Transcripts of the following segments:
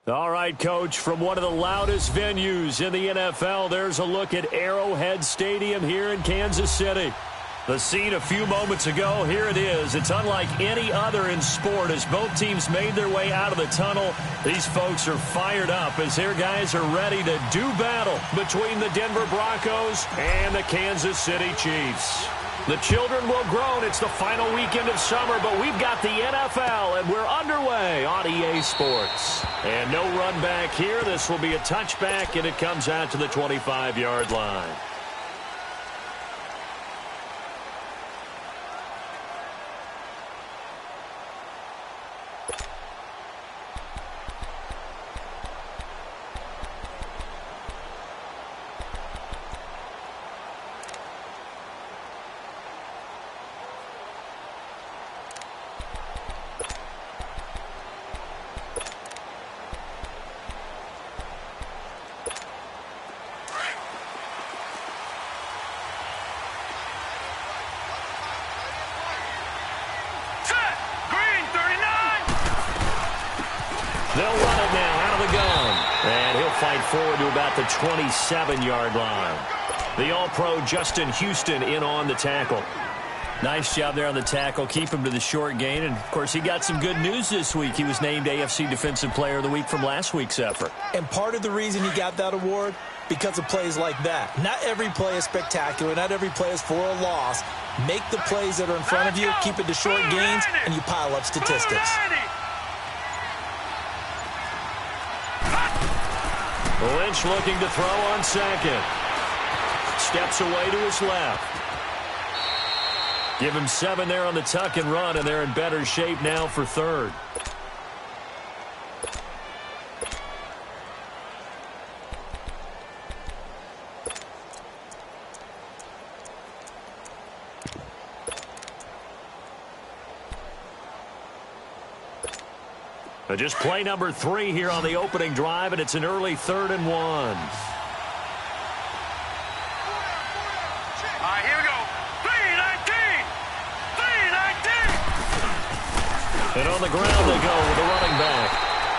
All right, Coach, from one of the loudest venues in the NFL, there's a look at Arrowhead Stadium here in Kansas City. The scene a few moments ago, here it is. It's unlike any other in sport as both teams made their way out of the tunnel. These folks are fired up as their guys are ready to do battle between the Denver Broncos and the Kansas City Chiefs. The children will groan. It's the final weekend of summer, but we've got the NFL, and we're underway on EA Sports. And no run back here. This will be a touchback, and it comes out to the 25-yard line. They'll run it now out of the gun. And he'll fight forward to about the 27-yard line. The All-Pro Justin Houston in on the tackle. Nice job there on the tackle. Keep him to the short gain. And, of course, he got some good news this week. He was named AFC Defensive Player of the Week from last week's effort. And part of the reason he got that award, because of plays like that. Not every play is spectacular. Not every play is for a loss. Make the plays that are in front of you, keep it to short gains, and you pile up statistics. Lynch looking to throw on second. Steps away to his left. Give him 7 there on the tuck and run, and they're in better shape now for third. Just play number 3 here on the opening drive, and it's an early 3rd and 1. All right, here we go. 3-19! 3-19! And on the ground they go with the running back.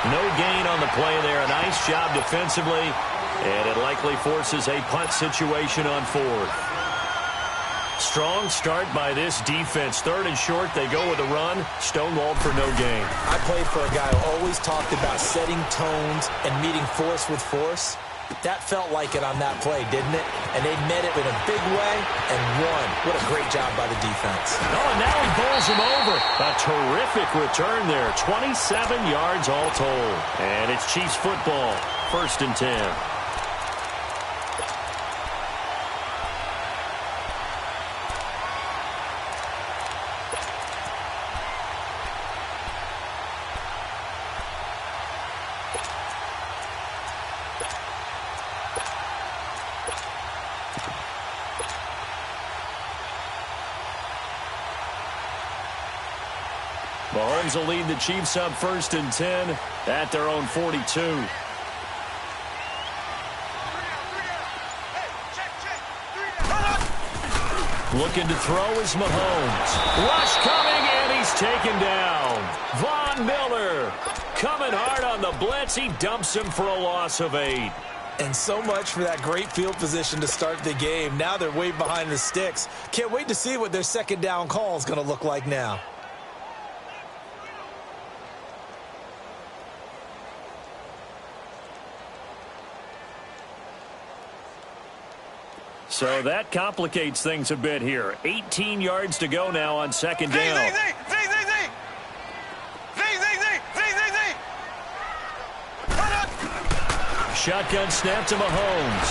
No gain on the play there. A nice job defensively, and it likely forces a punt situation on 4th. Strong start by this defense. 3rd and short, they go with a run. Stonewalled for no gain. I played for a guy who always talked about setting tones and meeting force with force. That felt like it on that play, didn't it? And they met it in a big way and won. What a great job by the defense. Oh, and now he bowls him over. A terrific return there. 27 yards all told. And it's Chiefs football. 1st and 10. Mahomes will lead the Chiefs up 1st and 10 at their own 42. Looking to throw is Mahomes. Rush coming, and he's taken down. Von Miller coming hard on the blitz. He dumps him for a loss of 8. And so much for that great field position to start the game. Now they're way behind the sticks. Can't wait to see what their second down call is going to look like now. So that complicates things a bit here. 18 yards to go now on second down. Shotgun snap to Mahomes.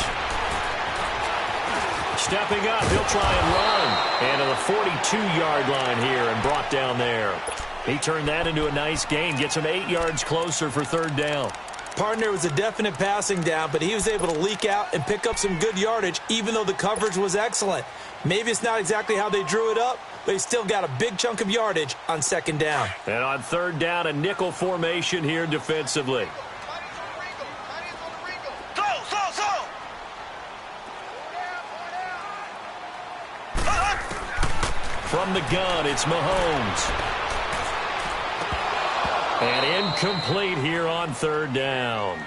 Stepping up, he'll try and run. And to the 42-yard line here and brought down there. He turned that into a nice gain. Gets him 8 yards closer for 3rd down. Partner was a definite passing down, but he was able to leak out and pick up some good yardage, even though the coverage was excellent. Maybe it's not exactly how they drew it up, but he still got a big chunk of yardage on second down. And on 3rd down, a nickel formation here defensively. From the gun, it's Mahomes. And incomplete here on third down.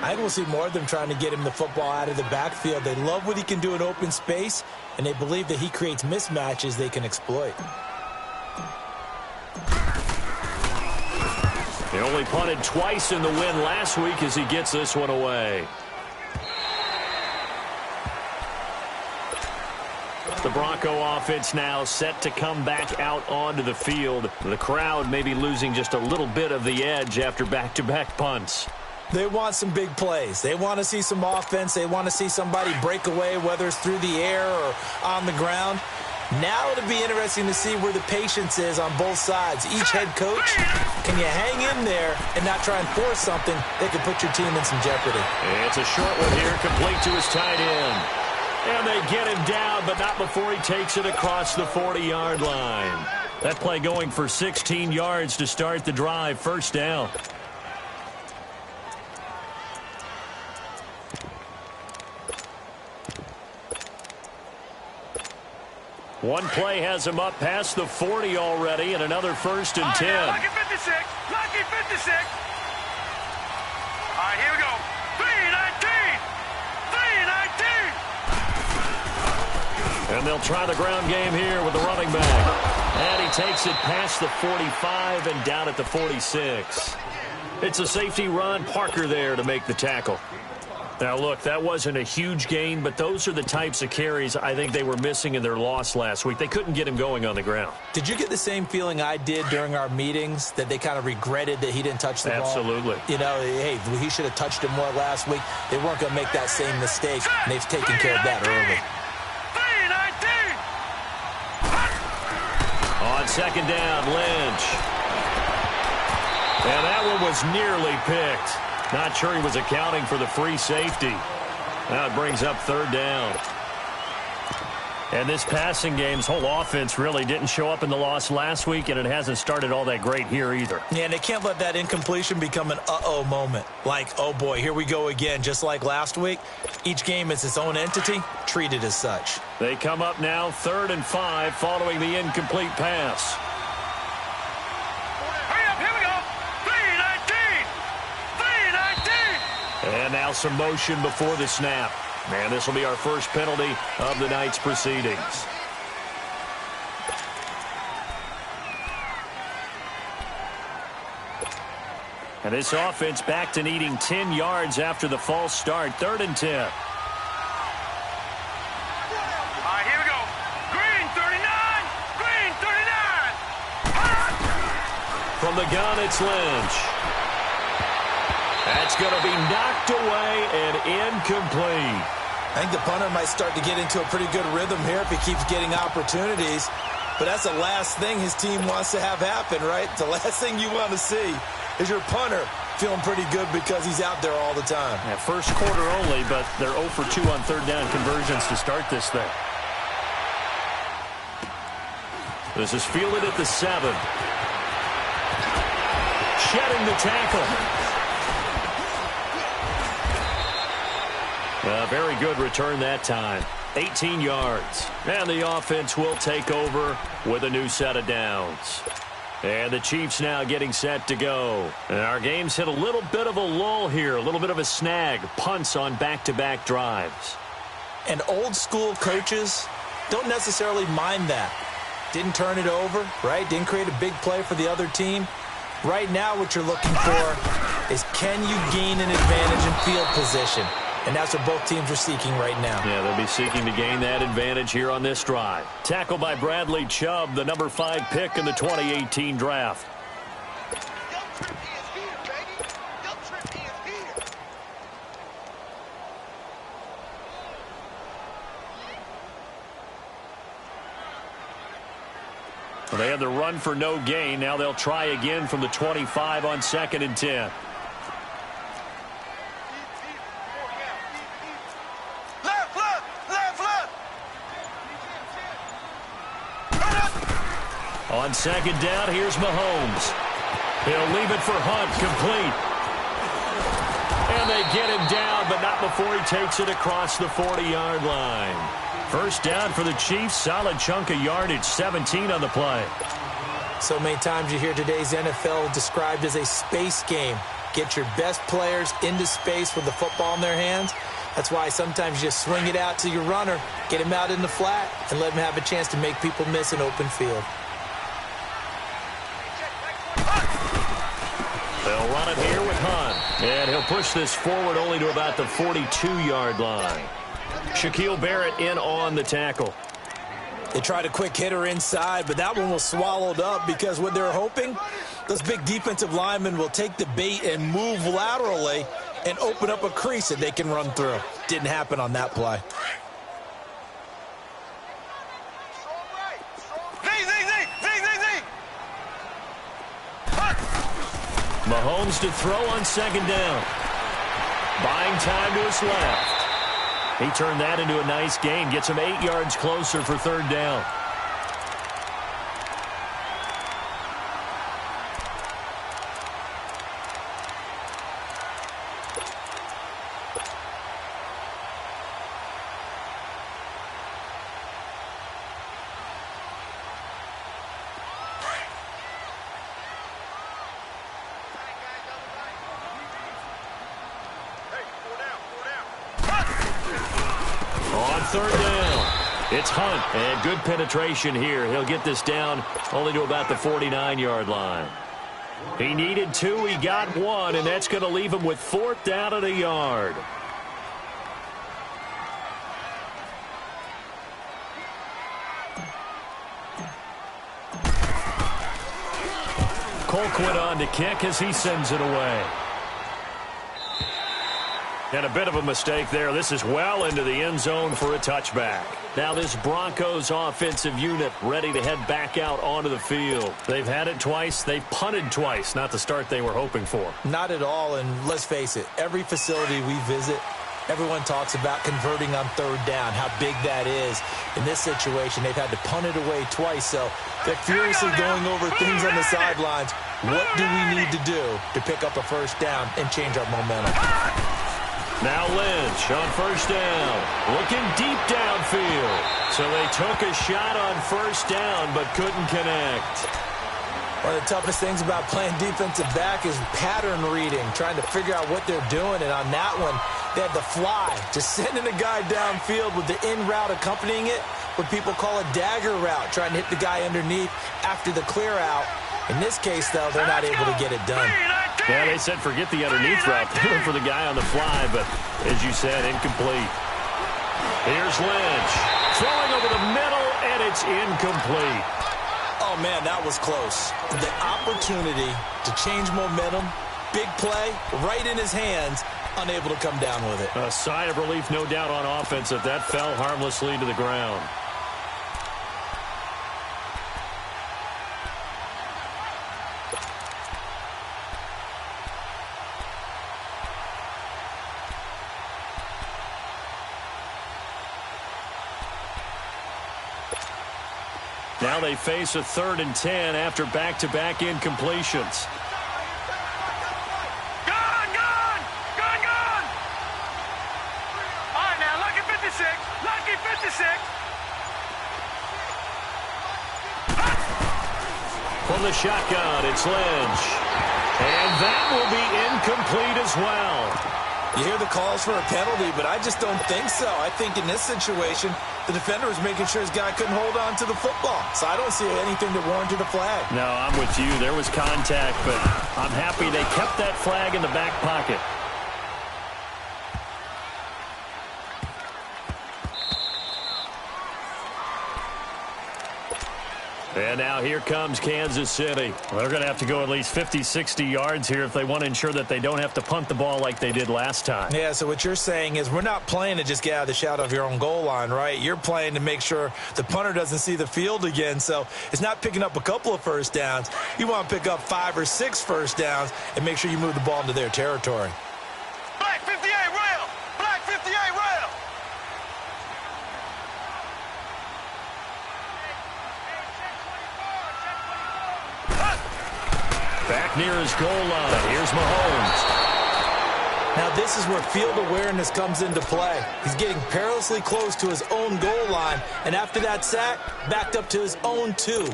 I think we'll see more of them trying to get him the football out of the backfield. They love what he can do in open space, and they believe that he creates mismatches they can exploit. He only punted twice in the win last week as he gets this one away. The Bronco offense now set to come back out onto the field. The crowd may be losing just a little bit of the edge after back-to-back punts. They want some big plays. They want to see some offense. They want to see somebody break away, whether it's through the air or on the ground. Now it'll be interesting to see where the patience is on both sides. Each head coach, can you hang in there and not try and force something that could put your team in some jeopardy? It's a short one here, complete to his tight end. And they get him down, but not before he takes it across the 40-yard line. That play going for 16 yards to start the drive. First down. One play has him up past the 40 already, and another 1st and 10. Yeah, lucky 56. Lucky 56. All right, here we go. 3-19. 3-19. And they'll try the ground game here with the running back. And he takes it past the 45 and down at the 46. It's a safety run. Parker there to make the tackle. Now, look, that wasn't a huge gain, but those are the types of carries I think they were missing in their loss last week. They couldn't get him going on the ground. Did you get the same feeling I did during our meetings, that they kind of regretted that he didn't touch the ball? Absolutely. You know, hey, he should have touched it more last week. They weren't going to make that same mistake, and they've taken care of that early. 3-19. On second down, Lynch. And that one was nearly picked. Not sure he was accounting for the free safety. Now it brings up third down. And this passing game's whole offense really didn't show up in the loss last week, and it hasn't started all that great here either. Yeah, and they can't let that incompletion become an uh-oh moment. Like, oh boy, here we go again, just like last week. Each game is its own entity, treated as such. They come up now 3rd and 5 following the incomplete pass. Hurry up, here we go. 3-19. 3-19. And now some motion before the snap. And this will be our first penalty of the night's proceedings. And this offense back to needing 10 yards after the false start. 3rd and 10. All right, here we go. Green 39. Green 39. From the gun, it's Lynch. That's going to be knocked away and incomplete. I think the punter might start to get into a pretty good rhythm here if he keeps getting opportunities. But that's the last thing his team wants to have happen, right? The last thing you want to see is your punter feeling pretty good because he's out there all the time. Yeah, first quarter only, but they're 0 for 2 on third down conversions to start this thing. This is fielded at the 7. Shedding the tackle. Very good return that time. 18 yards. And the offense will take over with a new set of downs. And the Chiefs now getting set to go. And our game's hit a little bit of a lull here, a little bit of a snag. Punts on back-to-back drives. And old school coaches don't necessarily mind that. Didn't turn it over, right? Didn't create a big play for the other team. Right now what you're looking for is, can you gain an advantage in field position? And that's what both teams are seeking right now. Yeah, they'll be seeking to gain that advantage here on this drive. Tackled by Bradley Chubb, the number 5 pick in the 2018 draft. Well, they had the run for no gain. Now they'll try again from the 25 on 2nd and 10. On 2nd down, here's Mahomes. He'll leave it for Hunt, complete. And they get him down, but not before he takes it across the 40-yard line. First down for the Chiefs, solid chunk of yardage, 17 on the play. So many times you hear today's NFL described as a space game. Get your best players into space with the football in their hands. That's why sometimes you just swing it out to your runner, get him out in the flat, and let him have a chance to make people miss an open field. They'll run it here with Hunt. And he'll push this forward only to about the 42-yard line. Shaquille Barrett in on the tackle. They tried a quick hitter inside, but that one was swallowed up because what they're hoping, those big defensive linemen will take the bait and move laterally and open up a crease that they can run through. Didn't happen on that play. Mahomes to throw on second down. Buying time to his left. He turned that into a nice gain. Gets him 8 yards closer for third down. Third down. It's Hunt, and good penetration here. He'll get this down only to about the 49-yard line. He needed 2, he got 1, and that's going to leave him with 4th down and a yard. Colquitt on to kick as he sends it away. And a bit of a mistake there. This is well into the end zone for a touchback. Now this Broncos offensive unit ready to head back out onto the field. They've had it twice. They've punted twice. Not the start they were hoping for. Not at all, and let's face it, every facility we visit, everyone talks about converting on third down, how big that is. In this situation, they've had to punt it away twice, so they're furiously going over things on the sidelines. What do we need to do to pick up a first down and change our momentum? Now Lynch on first down, looking deep downfield. So they took a shot on first down but couldn't connect. One of the toughest things about playing defensive back is pattern reading, trying to figure out what they're doing. And on that one, they had the fly, just sending a guy downfield with the in route accompanying it, what people call a dagger route, trying to hit the guy underneath after the clear out. In this case, though, they're not able to get it done. Yeah, they said forget the underneath route. They went for the guy on the fly, but as you said, incomplete. Here's Lynch. Throwing over the middle, and it's incomplete. Oh, man, that was close. The opportunity to change momentum, big play, right in his hands, unable to come down with it. A sigh of relief, no doubt, on offense if that fell harmlessly to the ground. Now they face a 3rd and 10 after back-to-back incompletions. Gone! All right, now, lucky 56. Lucky 56. From the shotgun, it's Lynch. And that will be incomplete as well. You hear the calls for a penalty, but I just don't think so. I think in this situation, the defender was making sure his guy couldn't hold on to the football. So I don't see anything that warranted a flag. No, I'm with you. There was contact, but I'm happy they kept that flag in the back pocket. And now here comes Kansas City. Well, they're going to have to go at least 50, 60 yards here if they want to ensure that they don't have to punt the ball like they did last time. Yeah, so what you're saying is we're not playing to just get out of the shadow of your own goal line, right? You're playing to make sure the punter doesn't see the field again. So it's not picking up a couple of first downs. You want to pick up 5 or 6 first downs and make sure you move the ball into their territory. Black 58 rail! Black 58 rail! Back near his goal line. Here's Mahomes. Now this is where field awareness comes into play. He's getting perilously close to his own goal line, and after that sack, backed up to his own 2.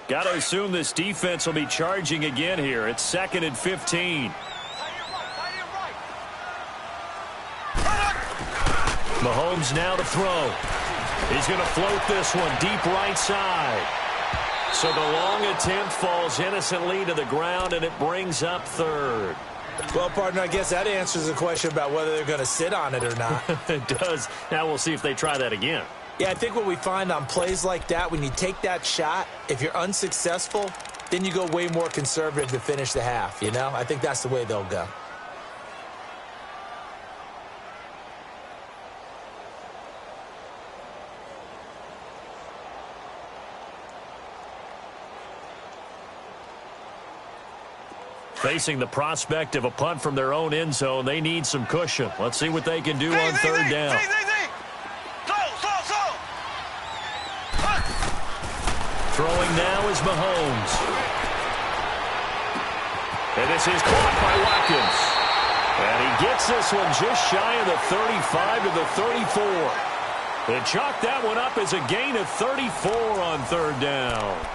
Got to assume this defense will be charging again here. It's 2nd and 15. Mahomes now to throw. He's going to float this one deep right side. So the long attempt falls innocently to the ground, and it brings up 3rd. Well, partner, I guess that answers the question about whether they're going to sit on it or not. It does. Now we'll see if they try that again. Yeah, I think what we find on plays like that, when you take that shot, if you're unsuccessful, then you go way more conservative to finish the half, you know? I think that's the way they'll go. Facing the prospect of a punt from their own end zone, they need some cushion. Let's see what they can do on 3rd down. Throwing now is Mahomes. And this is caught by Watkins. And he gets this one just shy of the 35 to the 34. They chalk that one up as a gain of 34 on 3rd down.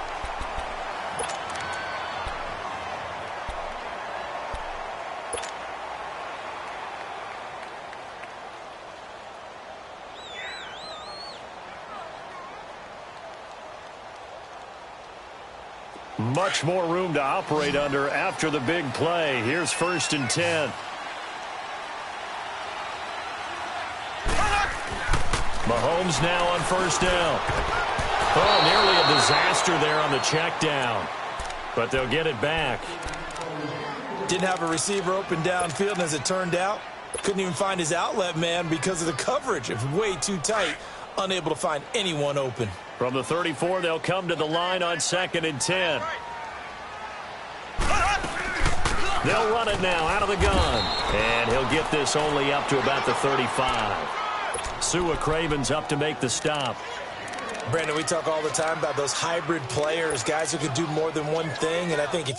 Much more room to operate under after the big play. Here's 1st and 10. Mahomes now on 1st down. Oh, nearly a disaster there on the check down. But they'll get it back. Didn't have a receiver open downfield, and as it turned out, couldn't even find his outlet man because of the coverage. It was way too tight, unable to find anyone open. From the 34, they'll come to the line on 2nd and 10. They'll run it now out of the gun. And he'll get this only up to about the 35. Sua Craven's up to make the stop. Brandon, we talk all the time about those hybrid players, guys who could do more than one thing. And I think if